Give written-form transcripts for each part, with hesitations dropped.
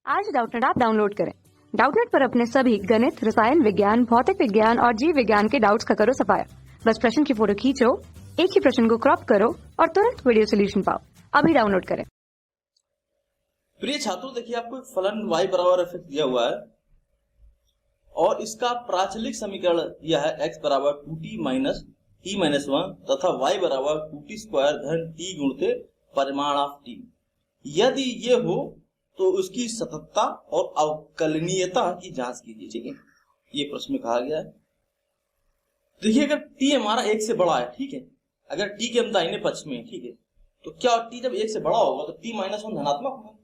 आज Doubtnut app download करें। Doubtnut पर अपने सभी गणित, रसायन विज्ञान, भौतिक विज्ञान और जीव विज्ञान के डाउट्स का करो सफाया। बस प्रश्न की फोटो खींचो, एक ही प्रश्न को क्रॉप करो और तुरंत वीडियो सोल्यूशन पाओ। अभी डाउनलोड करें। प्रिय छात्रों, देखिए आपको एक फलन y बराबर f दिया हुआ है और इसका प्राचलिक समीकरण यह है x बराबर 2t माइनस t माइनस 1 तथा y बराबर 2t स्क्वायर धन t गुणते परिमाण ऑफ t। यदि ये हो तो उसकी सततता और अवकलनीयता की जांच कीजिए। ठीक है, ये प्रश्न में कहा गया है। देखिए अगर t हमारा 1 से बड़ा है, ठीक है, अगर t के हम दाहिने पक्ष में है, ठीक है, तो क्या t जब 1 से बड़ा होगा तो t माइनस 1 धनात्मक होगा,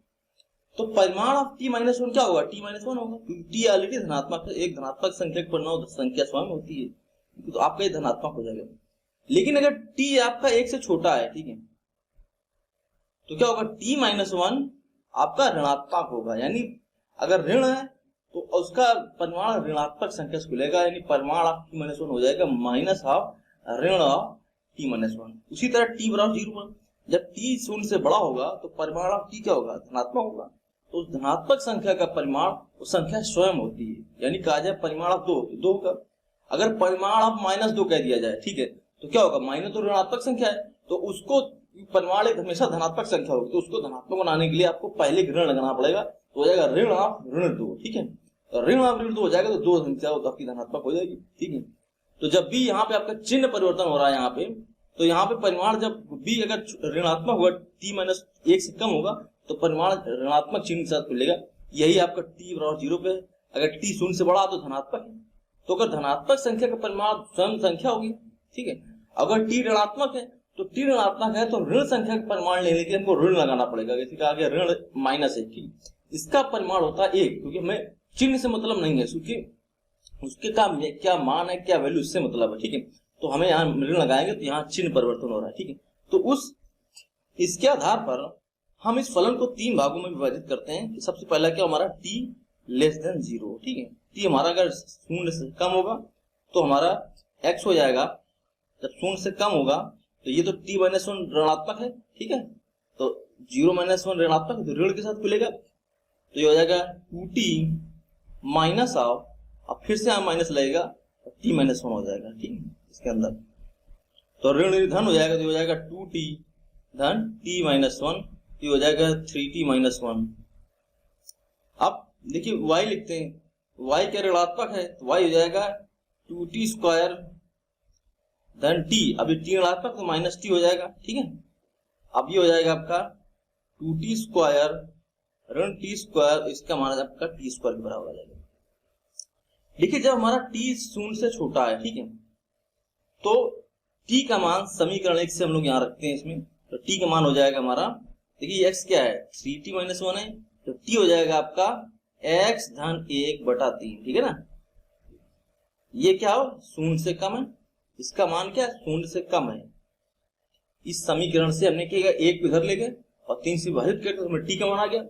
तो परिमाण ऑफ t माइनस 1 क्या होगा, t माइनस 1 होगा, क्योंकि t ऑलरेडी धनात्मक है। एक धनात्मक संख्या के परिणाम संख्या स्वयं होती है, तो आपका ये धनात्मक हो जाएगा। लेकिन अगर t आपका 1 से छोटा है, ठीक है, तो क्या होगा, t माइनस 1 आपका ऋणात्मक होगा, यानी अगर ऋण है तो उसका परिमाण ऋणात्मक संख्या से खुलेगा, यानी परिमाण ऑफ t माइनस 1 हो जाएगा माइनस ऑफ ऋण ऑफ t माइनस 1। उसी तरह t बराबर 0 पर जब t शून्य से बड़ा होगा तो परिमाण ऑफ t क्या होगा, धनात्मक होगा। तो उस धनात्मक संख्या का परिमाण उस संख्या स्वयं होती है, यानी कहा जाए परिमाण ऑफ 2 का। अगर परिमाण ऑफ माइनस 2 कह दिया जाए, ठीक है, तो क्या होगा, माइनस तो ऋणात्मक संख्या है, तो उसको परिमाण एक हमेशा धनात्मक संख्या होगी, तो उसको धनात्मक बनाने के लिए आपको पहले ऋण लगाना पड़ेगा, तो हो जाएगा ऋण ऑफ ऋण 2। ठीक है, तो ऋण ऑफ ऋण 2 हो जाएगा, तो 2 संख्या आपकी धनात्मक हो जाएगी। ठीक है, तो जब भी यहाँ पे आपका चिन्ह परिवर्तन हो रहा है यहाँ पे, तो यहाँ पे परिमाण जब भी अगर ऋणात्मक होगा, t माइनस 1 से कम होगा, तो परिमाण ऋणात्मक चिन्ह के साथ खुलेगा। यही आपका t बराबर 0 पे है। अगर t शून्य से बड़ा तो धनात्मक है, तो अगर धनात्मक संख्या का परिमाण स्वयं संख्या होगी। ठीक है, अगर t ऋणात्मक है तो t ऋणात्मक है, तो ऋण संख्या का परिमाण लेने के लिए हमको ऋण लगाना पड़ेगा। जैसे कहा गया ऋण माइनस 1, ठीक, इसका परिमाण होता है 1, क्योंकि हमें चिन्ह से मतलब नहीं है, क्योंकि उसके का क्या मान है, क्या वैल्यू, इससे मतलब है। ठीक है, तो हमें यहाँ ऋण लगाएंगे तो यहाँ चिन्ह परिवर्तन हो रहा है। ठीक है, तो इसके आधार पर हम इस फलन को 3 भागों में विभाजित करते हैं कि सबसे पहला क्या हमारा t लेस देन 0। ठीक है, t हमारा अगर 0 से कम होगा तो हमारा x हो जाएगा, जब 0 से कम होगा तो ये तो t माइनस 1 ऋणात्मक है। ठीक है, तो 0 माइनस 1 ऋणात्मक है, तो ऋण के साथ खुलेगा, तो ये हो जाएगा 2t माइनस ऑफ, अब फिर से हम माइनस लगेगा, t माइनस 1 हो जाएगा। ठीक है, इसके अंदर तो ऋण धन हो जाएगा, तो हो जाएगा 2t धन t माइनस 1, ये हो जाएगा 3t माइनस 1। अब देखिए y लिखते हैं, y क्या ऋणात्मक है, तो y हो जाएगा 2t स्क्वायर धन t, अभी t ऋणात्मक तो माइनस t हो जाएगा। ठीक है, अब ये हो जाएगा आपका 2t स्क्वायर ऋण t स्क्वायर, इसका मान आपका t स्क्वायर के बराबर हो जाएगा। देखिए जब हमारा t 0 से छोटा है, ठीक है, तो t का मान समीकरण 1 से हम लोग यहाँ रखते हैं इसमें, तो t का मान हो जाएगा हमारा, देखिए x क्या है, 3t माइनस 1 है, तो t हो जाएगा आपका x धन 1 बटा 3। ठीक है ना, ये क्या हो, 0 से कम है, इसका मान क्या है, 0 से कम है। इस समीकरण से हमने क्या, 1 इधर ले गए और 3 से विभाजित करके हमें t का मान आ गया।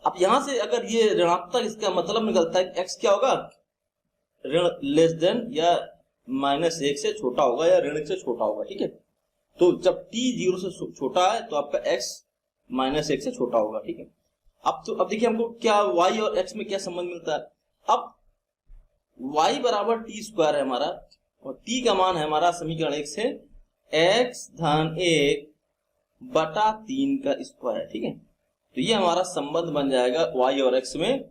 अब यहां से अगर ये ऋणात्मक, इसका मतलब निकलता है कि x क्या होगा, ऋण लेस देन या माइनस 1 से छोटा होगा या ऋण से छोटा होगा। ठीक है, तो जब t 0 से छोटा है तो आपका x माइनस 1 से छोटा होगा। ठीक है, अब देखिए हमको क्या y और x में क्या संबंध मिलता है। अब y बराबर t स्क्वायर है हमारा, और t का मान है हमारा समीकरण 1 से x धन 1 बटा 3 का स्क्वायर। ठीक है, तो ये हमारा संबंध बन जाएगा y और x में,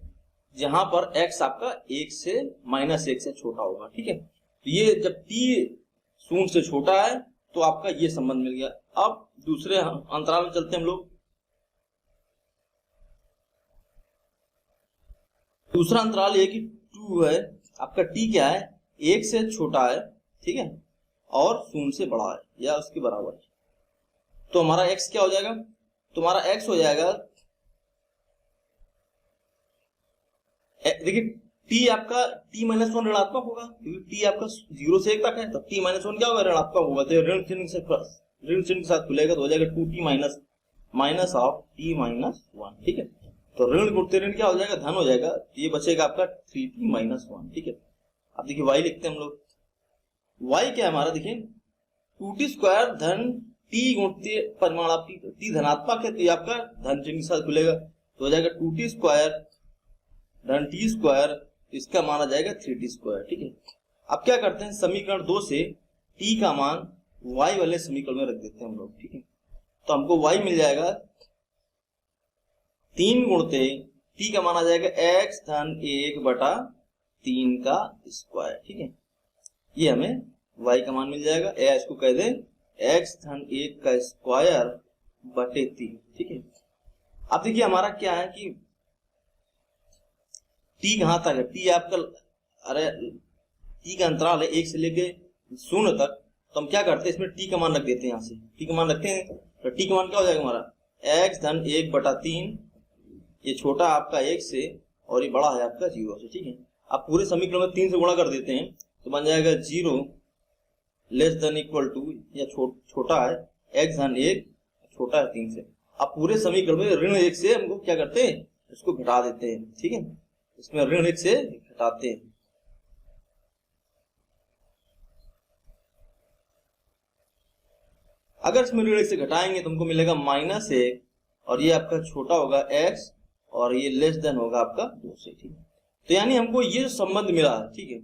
जहां पर x आपका 1 से माइनस 1 से छोटा होगा। ठीक है, तो ये जब t 0 से छोटा है तो आपका ये संबंध मिल गया। अब दूसरे अंतराल में चलते हैं हम लोग। दूसरा अंतराल ये कि 2 है, आपका t क्या है, 1 से छोटा है, ठीक है, और 0 से बड़ा है या उसके बराबर है, तो हमारा x क्या हो जाएगा, तो हमारा x हो जाएगा, देखिए t आपका t माइनस 1 ऋणात्मक होगा, क्योंकि t आपका 0 से 1 तक है, तो t माइनस 1 क्या होगा, ऋणात्मक होगा, तो ऋण चिन्ह के साथ खुलेगा, तो हो जाएगा 2t minus of t minus 1। ठीक है, तो ऋण गुणते ऋण क्या हो जाएगा, धन हो जाएगा, ये बचेगा आपका 3t माइनस 1। ठीक है, अब देखिए y लिखते हैं हम लोग, y क्या है हमारा, देखिए 2t स्क्वायर धन t गुणते परिमाण आपकी t धनात्मक है, तो ये आपका धन चिन्ह के साथ खुलेगा, तो हो जाएगा 2t स्क्वायर धन टी स्क्वायर, इसका मान आ जाएगा 3t स्क्वायर। ठीक है, अब क्या करते हैं, समीकरण 2 से t का मान y वाले समीकरण में रख देते हैं हम लोग। ठीक है, तो हमको y मिल जाएगा 3 गुणते t का मान आ जाएगा x धन 1 बटा 3 का स्क्वायर। ठीक है, ये हमें y का मान मिल जाएगा, या इसको कह दे x धन 1 का स्क्वायर बटे 3। ठीक है, अब देखिए हमारा क्या है कि t कहां तक है, t आपका, अरे t का अंतराल है 1 से लेके 0 तक, तो हम क्या करते हैं, इसमें t का मान रख देते हैं। यहाँ से t का मान रखते हैं, तो t का मान क्या हो जाएगा हमारा, x धन 1 बटा 3, ये छोटा आपका 1 से और ये बड़ा है आपका 0 से। ठीक है, आप पूरे समीकरण में 3 से गुणा कर देते हैं तो बन जाएगा 0 लेस देन इक्वल टू, या छोटा है x धन 1, छोटा है 3 से। आप पूरे समीकरण में ऋण 1 से हमको क्या करते हैं, इसको घटा देते हैं। ठीक है, इसमें ऋण 1 से घटाते हैं। अगर इसमें ऋण 1 से घटाएंगे तो हमको मिलेगा -1, और ये आपका छोटा होगा x, और ये लेस देन होगा आपका 2 से। ठीक है, तो यानी हमको ये जो संबंध मिला है, ठीक है,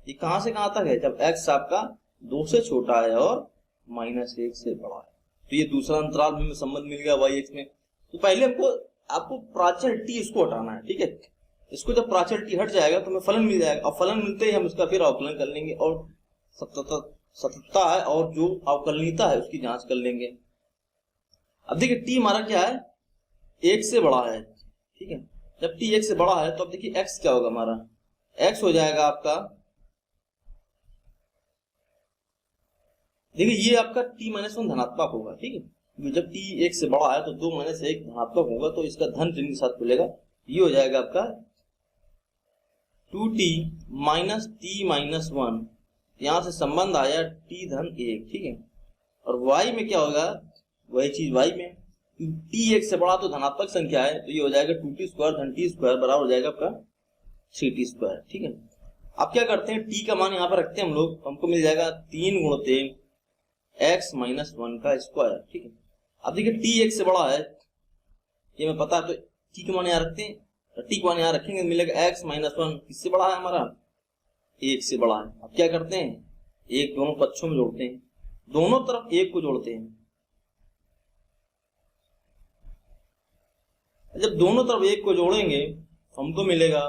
ये कहां से कहां तक है, जब x आपका 2 से छोटा है और -1 से बड़ा है, तो ये दूसरा अंतराल में संबंध मिल गया y(x) में। तो पहले आपको प्राचल t इसको हटाना है। ठीक है, इसको जब प्राचल t हट जाएगा तो हमें फलन मिल जाएगा, और फलन मिलते ही हम इसका फिर अवकलन कर लेंगे, और सततता है और जो अवकलनीयता है उसकी जांच कर लेंगे। अब देखिए t हमारा क्या है, 1 से बड़ा है। ठीक है, जब t 1 से बड़ा है तो अब देखिए x क्या होगा, हमारा x हो जाएगा आपका, देखिए ये आपका t-1 धनात्मक होगा। ठीक है, जब t 1 से बड़ा है तो 2 - 1 धनात्मक होगा, तो इसका धन चिन्ह के साथ खुलेगा, ये हो जाएगा आपका 2t माइनस t-1, यहां से संबंध आया t धन 1। ठीक है, और y में क्या होगा, वही चीज y में, t 1 से बड़ा तो धनात्मक संख्या है, तो ये हो जाएगा 2t स्क्वायर धन t स्क्वायर बराबर हो जाएगा आपका 3t स्क्वायर। ठीक है, अब क्या करते हैं, t का मान यहाँ पर रखते हैं हम लोग, हमको मिल जाएगा 3 गुणते x - 1 का स्क्वायर। ठीक है, अब देखिए t 1 से बड़ा है, ये मैं पता है, तो t का मान यहाँ रखते हैं, तो t का मान यहाँ रखेंगे, मिलेगा x - 1 किससे बड़ा है, हमारा 1 से बड़ा है। अब क्या करते हैं, एक दोनों पक्षों में जोड़ते हैं, दोनों तरफ 1 को जोड़ते हैं। जब दोनों तरफ 1 को जोड़ेंगे तो हमको मिलेगा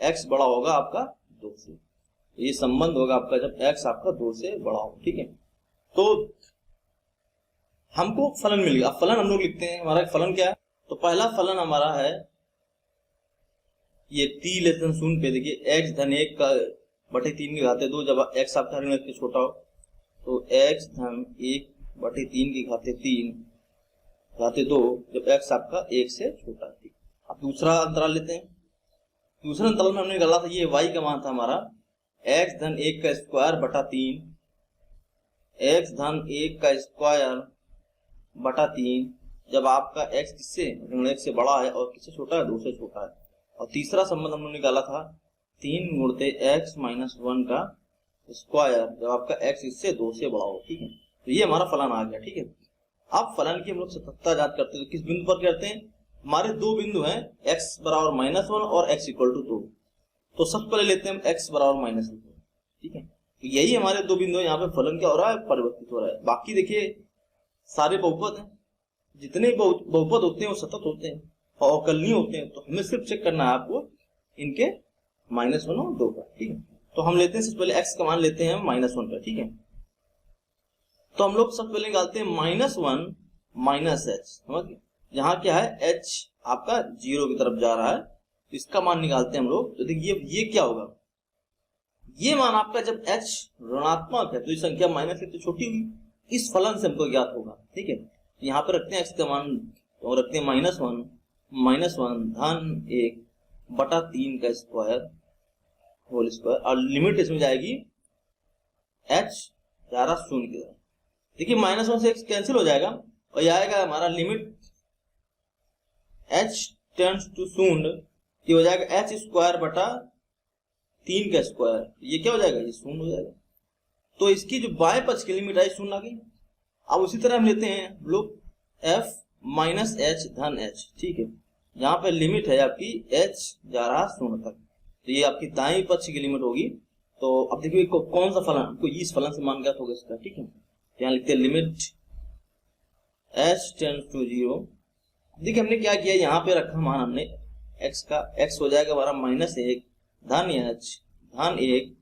x बड़ा होगा आपका 2 से, ये संबंध होगा आपका जब x आपका 2 से बड़ा हो। ठीक है, तो हमको फलन मिल गया। अब फलन हम लोग लिखते हैं, हमारा फलन क्या है, तो पहला फलन हमारा है ये t <0 पे, देखिए x धन 1 का बटे 3 की घाते 2, जब x आपका ऋण 1 से छोटा हो तो x धन 1 बटे 3 की घाते 3 घाते 2, जब x आपका 1 से छोटा है। अब दूसरा अंतराल लेते हैं, दूसरे अंतराल में हमने निकाला था, ये y का मान था हमारा x धन 1 का स्क्वायर बटा 3, x धन 1 का स्क्वायर बटा 3, जब आपका x किससे ऋण 1 से बड़ा है और किससे छोटा है, 2 से छोटा है। और तीसरा संबंध हमने निकाला था 3 गुणते x - 1 का स्क्वायर, जब आपका x इससे 2 से बड़ा हो। ठीक है, तो ये हमारा फलन आ गया। ठीक है, अब फलन की हम लोग सततता जांच करते हैं, तो किस बिंदु पर करते हैं, हमारे दो बिंदु हैं x बराबर -1 और x इक्वल टू 2, तो सबसे पहले लेते हैं x बराबर -2। ठीक है, तो यही हमारे दो बिंदु हैं, यहाँ पे फलन क्या हो रहा है, परिवर्तित हो रहा है। बाकी देखिए सारे बहुपद हैं, जितने बहुपद होते हैं वो सतत होते हैं और अवकलनीय होते हैं, तो हमें सिर्फ चेक करना है आपको इनके -1 और 2 का। ठीक है, तो हम लेते हैं सबसे पहले x का मान लेते हैं -1 का। ठीक है, तो हम लोग सबसे पहले निकालते हैं -1 माइनस h, समझ गए, यहाँ क्या है h आपका 0 की तरफ जा रहा है, तो इसका मान निकालते हैं हम लोग। तो देखिए ये क्या होगा, ये मान आपका जब h ऋणात्मक है तो ये संख्या -1 से छोटी हुई, इस फलन से हमको ज्ञात होगा। ठीक है, यहाँ पे रखते हैं x का मान, तो रखते हैं -1 धन 1 बटा 3 का स्क्वायर होल स्क्वायर, और लिमिट इसमें जाएगी h जा रहा 0 की तरफ। देखिए -1 से x कैंसिल हो जाएगा और ये आएगा हमारा लिमिट h टेंड्स टू 0, ये हो जाएगा h स्क्वायर बटा 3 का स्क्वायर, ये क्या हो जाएगा, ये 0 हो जाएगा। तो इसकी जो बाएं पक्ष की लिमिट आई 0 आ गई। अब उसी तरह हम लेते हैं लोग f माइनस h धन h। ठीक है, यहाँ पे लिमिट है आपकी h जा रहा शून्य तक, तो ये आपकी दाएं पक्ष की लिमिट होगी। तो अब देखिए कौन सा फलन, आपको इस फलन से मान ज्ञात होगा इसका, ठीक है। यहाँ लिखते हैं लिमिट h टेंड्स टू 0। देखिए हमने क्या किया, यहाँ पे रखा मान हमने x का, x हो जाएगा हमारा -1 धन h धन 1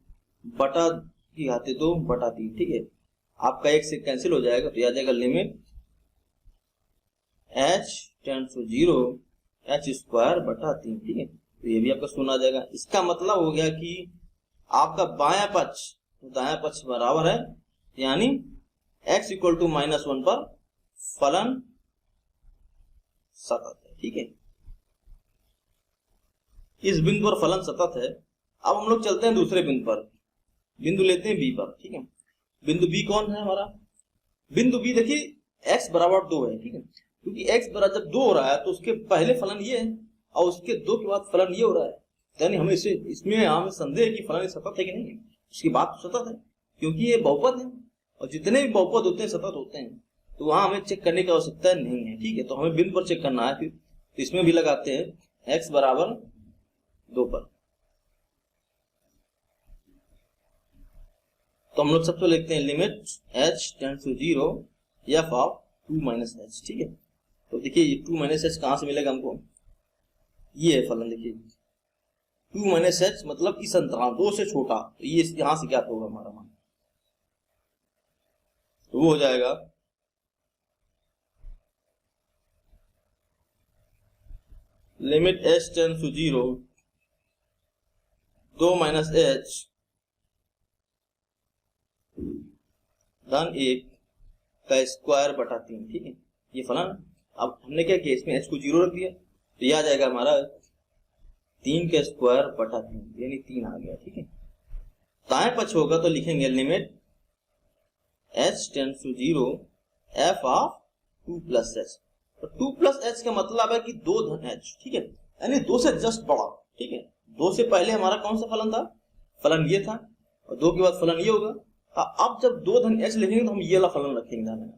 बटा की घाते 2 बटा 3, ठीक है। आपका एक से कैंसिल हो जाएगा, तो आ जाएगा limit h tends to 0 h square बटा 3, ठीक है। तो ये भी आपका शून्य आ जाएगा। इसका मतलब हो गया कि आपका बायां पक्ष तो दायां पक्ष बराबर है, यानी x इक्वल टू -1 पर फलन सतत है, ठीक है। इस बिंदु पर फलन सतत है। अब हम लोग चलते हैं दूसरे बिंदु पर, बिंदु लेते हैं b पर, ठीक है। बिंदु b कौन है हमारा? बिंदु b देखिए x बराबर 2 है, ठीक है। क्योंकि x बराबर जब 2 हो रहा है तो उसके पहले फलन ये है और उसके 2 के बाद फलन ये हो रहा है, यानी हमें इसमें हमें संदेह है कि फलन सतत है कि नहीं है। उसकी बात सतत है क्योंकि ये बहुपद है और जितने भी बहुपद होते हैं सतत होते हैं, तो वहां हमें चेक करने की आवश्यकता नहीं है, ठीक है। तो हमें बिंदु पर चेक करना है, फिर तो इसमें भी लगाते हैं x बराबर 2 पर। तो हम लोग सबसे लिखते हैं limit h tends to 0 f of 2 - h, ठीक है। तो देखिए ये 2 - h कहां से मिलेगा हमको, ये है फलन। देखिए 2 - h मतलब इस अंतराल 2 से छोटा, तो ये यहां से ज्ञात होगा हमारा मान, तो वो हो जाएगा limit h tends to 0 2 - h धन 1 का स्क्वायर बटा 3, ठीक है। ये फलन, अब हमने क्या किया, इसमें h को 0 रख दिया, तो यह आ जाएगा हमारा 3 का स्क्वायर बटा 3, यानी 3 आ गया, ठीक है। दाएं पक्ष होगा तो लिखेंगे limit h tends to 0 f of 2 + h। तो 2 + h का मतलब है कि 2 धन h, ठीक है, यानी 2 से जस्ट बड़ा, ठीक है। 2 से पहले हमारा कौन सा फलन था, फलन ये था, और 2 के बाद फलन ये होगा। अब जब 2 धन h लिखेंगे तो हम ये वाला फलन रखेंगे ध्यान में।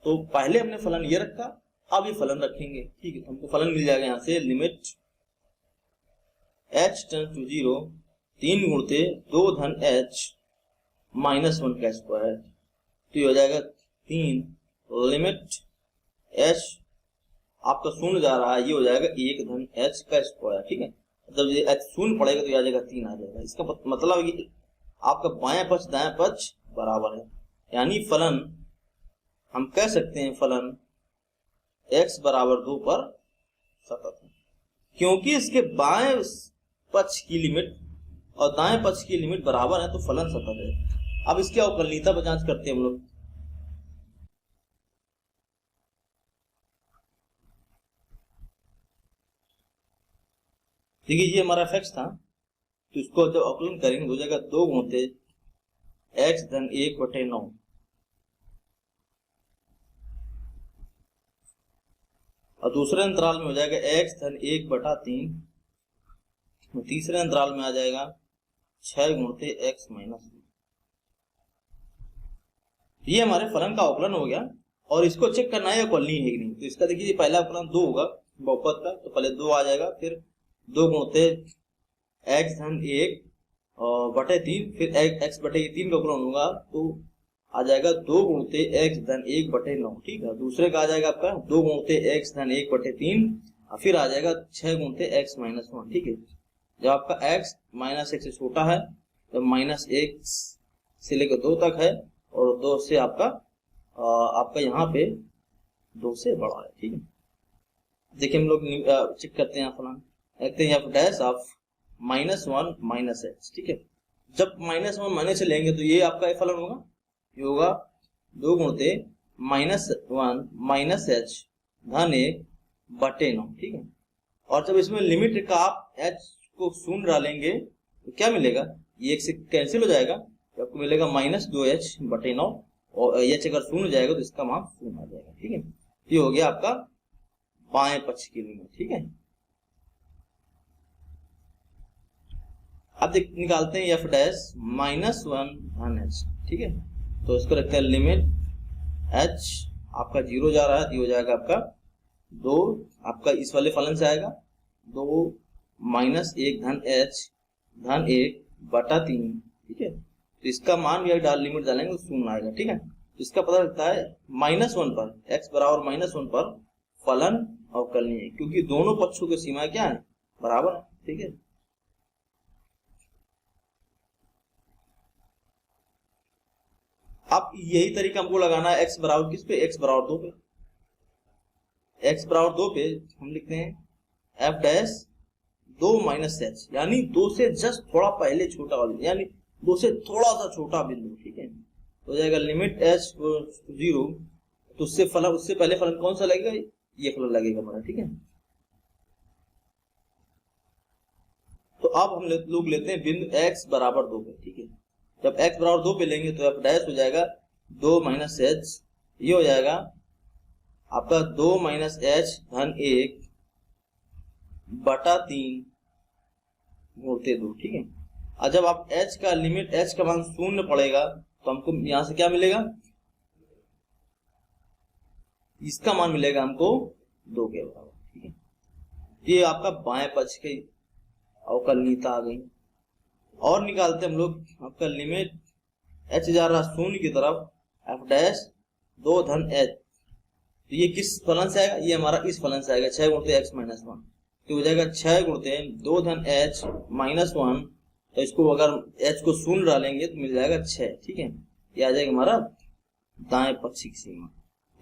तो पहले हमने फलन ये रखा, अब ये फलन रखेंगे, ठीक है। तो हमको फलन मिल जाएगा यहाँ से लिमिट h टेंड्स टू 0 3 गुणते 2 धन h -1 का स्क्वायर, तो ये हो जाएगा 3। लिमिट h आपका शून्य जा रहा है, ये हो जाएगा 1 धन h का स्क्वायर, ठीक है। जब ये h शून्य पड़ेगा तो ये आ जाएगा 3 आ जाएगा। इसका मतलब है कि आपका बायां पक्ष दायां पक्ष बराबर है, यानी फलन हम कह सकते हैं फलन x बराबर 2 पर सतत है, क्योंकि इसके बाएं पक्ष की लिमिट और दाएं पक्ष की लिमिट बराबर है, तो फलन सतत है। अब इसके अवकलनीयता पर जांच करते हैं हम लोग। देखिए ये हमारा f था, तो इसको जब अवकलन करेंगे हो जाएगा 2 गुणते x धन 1 बटे 9, और दूसरे अंतराल में हो जाएगा x धन 1 बटा 3, तीसरे अंतराल में आ जाएगा 6 गुणते x -1। ये हमारे फलन का अवकलन हो गया, और इसको चेक करना है अवकलनीय है कि नहीं। तो इसका देखिए पहला अवकलन 2 होगा बहुपद का, तो पहले 2 आ जाएगा, फिर 2 गुणते x धन 1 बटे 3, फिर x बटे 3 का अवकलन होगा तो आ जाएगा 2 गुणते x धन 1 बटे 9, ठीक है। दूसरे का आ जाएगा आपका 2 गुणते x धन 1 बटे 3, और फिर आ जाएगा 6 गुणते x -1, ठीक है। जब आपका x -1 से छोटा है तो -1 से लेकर 2 तक है, और 2 से आपका यहाँ पे 2 से बड़ा है, ठीक है। देखिए हम लोग चेक करते हैं फलन, देखते हैं f डैश ऑफ -1 -h, ठीक है। जब -1 से लेंगे तो ये आपका फलन होगा, ये होगा 2 गुणते -1 -h धन 1 बटे 9, ठीक है। और जब इसमें लिमिट का आप h को शून्य डालेंगे तो क्या मिलेगा, ये 1 से कैंसिल हो जाएगा, तो आपको मिलेगा -2h बटे 9, और h अगर शून्य जाएगा तो इसका मान शून्य आ जाएगा, ठीक है। ये हो गया आपका बाएं पक्ष की लिमिट, ठीक है। अब निकालते हैं f डैश -1 धन h, ठीक है। तो इसको रखते हैं लिमिट h आपका 0 जा रहा है, तो हो जाएगा आपका 2 आपका इस वाले फलन से आएगा 2 माइनस 1 धन h धन 1 बटा 3, ठीक है। तो इसका मान भी लिमिट डालेंगे तो शून्य आएगा, ठीक है। तो इसका पता लगता है -1 पर x बराबर -1 पर फलन अवकलनीय है, क्योंकि दोनों पक्षों की सीमा क्या है, बराबर है, ठीक है। अब यही तरीका हमको लगाना है x बराबर किस पे, x बराबर 2 पे। x बराबर 2 पे हम लिखते हैं f डैश 2 माइनस h, यानी 2 से जस्ट थोड़ा पहले छोटा वाला, यानी 2 से थोड़ा सा छोटा बिंदु, ठीक है। हो जाएगा लिमिट h 0, तो उससे पहले फलन कौन सा लगेगा, ये फलन लगेगा हमारा, ठीक है। तो अब हम लोग लेते हैं बिंदु x बराबर 2 पे, ठीक है। जब x बराबर 2 पे लेंगे तो f डैश हो जाएगा 2 माइनस h, ये हो जाएगा आपका 2 माइनस h धन 1 बटा 3 गुणित 2, ठीक है। और जब आप h का लिमिट h का मान 0 पड़ेगा तो हमको यहां से क्या मिलेगा, इसका मान मिलेगा हमको 2 के बराबर, ठीक है। ये आपका बाएं पक्ष की अवकलनीयता आ गई। और निकालते हम लोग आपका लिमिट h जा रहा 0 की तरफ, f डैश 2 धन h, तो ये किस फलन से आएगा, ये हमारा इस फलन से आएगा 6 गुणित x माइनस 1, तो हो जाएगा 6 गुणित 2 धन h माइनस 1, तो इसको अगर h को 0 डालेंगे तो मिल जाएगा 6, ठीक है। ये आ जाएगा हमारा दाएं पक्ष की सीमा,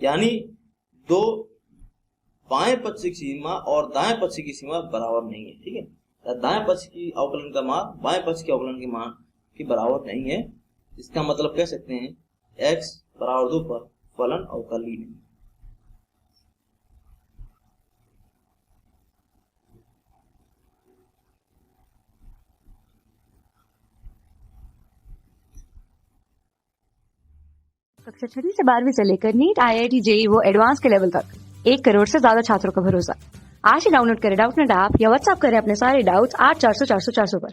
यानी दो बाएं पक्ष की सीमा और दाएं पक्ष की सीमा बराबर नहीं है, ठीक है। दाएं पक्ष की अवकलन का मान बाएं पक्ष के अवकलन के मान की बराबर नहीं है। इसका मतलब कह सकते हैं x बराबर 2 पर फलन अवकलनीय नहीं। कक्षा 6वीं से 12वीं से लेकर नीट, IIT, JEE वो एडवांस के लेवल तक 1 करोड़ से ज्यादा छात्रों का भरोसा। आज ही डाउनलोड करें डाउटनेट ऐप या व्हाट्सएप करें अपने सारे डाउट्स 8400 400 400 पर।